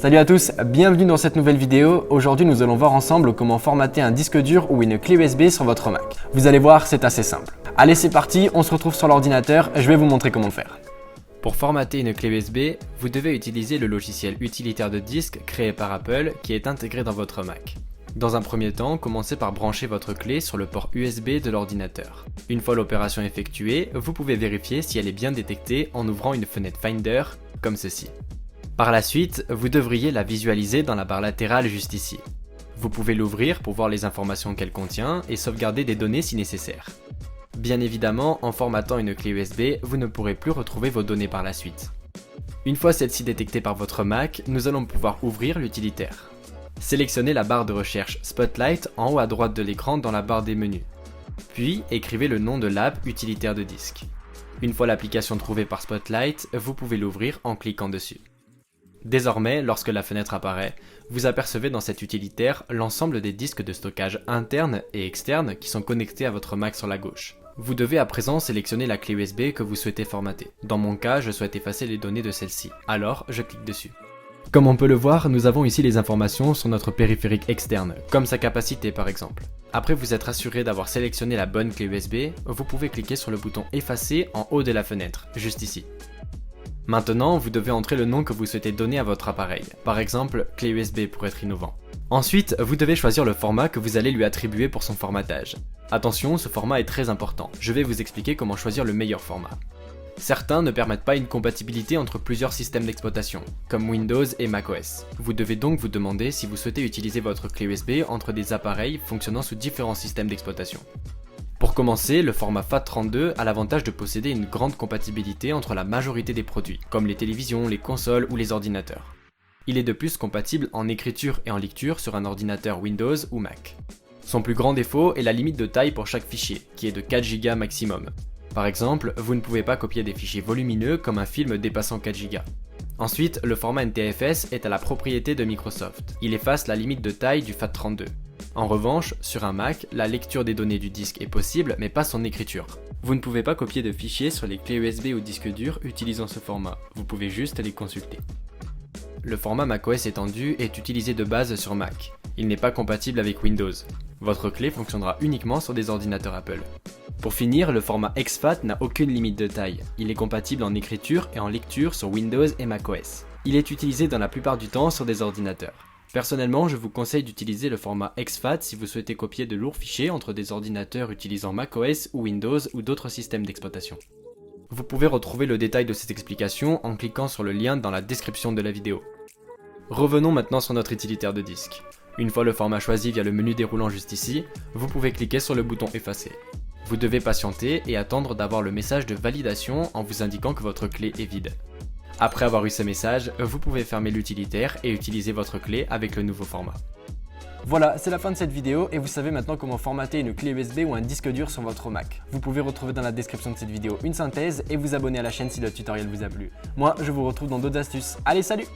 Salut à tous, bienvenue dans cette nouvelle vidéo. Aujourd'hui nous allons voir ensemble comment formater un disque dur ou une clé USB sur votre Mac. Vous allez voir, c'est assez simple. Allez, c'est parti, on se retrouve sur l'ordinateur, je vais vous montrer comment le faire. Pour formater une clé USB, vous devez utiliser le logiciel utilitaire de disque créé par Apple qui est intégré dans votre Mac. Dans un premier temps, commencez par brancher votre clé sur le port USB de l'ordinateur. Une fois l'opération effectuée, vous pouvez vérifier si elle est bien détectée en ouvrant une fenêtre Finder, comme ceci. Par la suite, vous devriez la visualiser dans la barre latérale juste ici. Vous pouvez l'ouvrir pour voir les informations qu'elle contient et sauvegarder des données si nécessaire. Bien évidemment, en formatant une clé USB, vous ne pourrez plus retrouver vos données par la suite. Une fois celle-ci détectée par votre Mac, nous allons pouvoir ouvrir l'utilitaire. Sélectionnez la barre de recherche Spotlight en haut à droite de l'écran dans la barre des menus. Puis, écrivez le nom de l'app utilitaire de disque. Une fois l'application trouvée par Spotlight, vous pouvez l'ouvrir en cliquant dessus. Désormais, lorsque la fenêtre apparaît, vous apercevez dans cet utilitaire l'ensemble des disques de stockage internes et externes qui sont connectés à votre Mac sur la gauche. Vous devez à présent sélectionner la clé USB que vous souhaitez formater. Dans mon cas, je souhaite effacer les données de celle-ci, alors je clique dessus. Comme on peut le voir, nous avons ici les informations sur notre périphérique externe, comme sa capacité par exemple. Après vous être assuré d'avoir sélectionné la bonne clé USB, vous pouvez cliquer sur le bouton effacer en haut de la fenêtre, juste ici. Maintenant, vous devez entrer le nom que vous souhaitez donner à votre appareil, par exemple clé USB pour être innovant. Ensuite, vous devez choisir le format que vous allez lui attribuer pour son formatage. Attention, ce format est très important, je vais vous expliquer comment choisir le meilleur format. Certains ne permettent pas une compatibilité entre plusieurs systèmes d'exploitation, comme Windows et macOS. Vous devez donc vous demander si vous souhaitez utiliser votre clé USB entre des appareils fonctionnant sous différents systèmes d'exploitation. Pour commencer, le format FAT32 a l'avantage de posséder une grande compatibilité entre la majorité des produits, comme les télévisions, les consoles ou les ordinateurs. Il est de plus compatible en écriture et en lecture sur un ordinateur Windows ou Mac. Son plus grand défaut est la limite de taille pour chaque fichier, qui est de 4 Go maximum. Par exemple, vous ne pouvez pas copier des fichiers volumineux comme un film dépassant 4 Go. Ensuite, le format NTFS est à la propriété de Microsoft. Il efface la limite de taille du FAT32. En revanche, sur un Mac, la lecture des données du disque est possible, mais pas son écriture. Vous ne pouvez pas copier de fichiers sur les clés USB ou disques durs utilisant ce format, vous pouvez juste les consulter. Le format macOS étendu est utilisé de base sur Mac. Il n'est pas compatible avec Windows. Votre clé fonctionnera uniquement sur des ordinateurs Apple. Pour finir, le format exFAT n'a aucune limite de taille. Il est compatible en écriture et en lecture sur Windows et macOS. Il est utilisé dans la plupart du temps sur des ordinateurs. Personnellement, je vous conseille d'utiliser le format exFAT si vous souhaitez copier de lourds fichiers entre des ordinateurs utilisant macOS ou Windows ou d'autres systèmes d'exploitation. Vous pouvez retrouver le détail de cette explication en cliquant sur le lien dans la description de la vidéo. Revenons maintenant sur notre utilitaire de disque. Une fois le format choisi via le menu déroulant juste ici, vous pouvez cliquer sur le bouton effacer. Vous devez patienter et attendre d'avoir le message de validation en vous indiquant que votre clé est vide. Après avoir eu ce message, vous pouvez fermer l'utilitaire et utiliser votre clé avec le nouveau format. Voilà, c'est la fin de cette vidéo et vous savez maintenant comment formater une clé USB ou un disque dur sur votre Mac. Vous pouvez retrouver dans la description de cette vidéo une synthèse et vous abonner à la chaîne si le tutoriel vous a plu. Moi, je vous retrouve dans d'autres astuces. Allez, salut!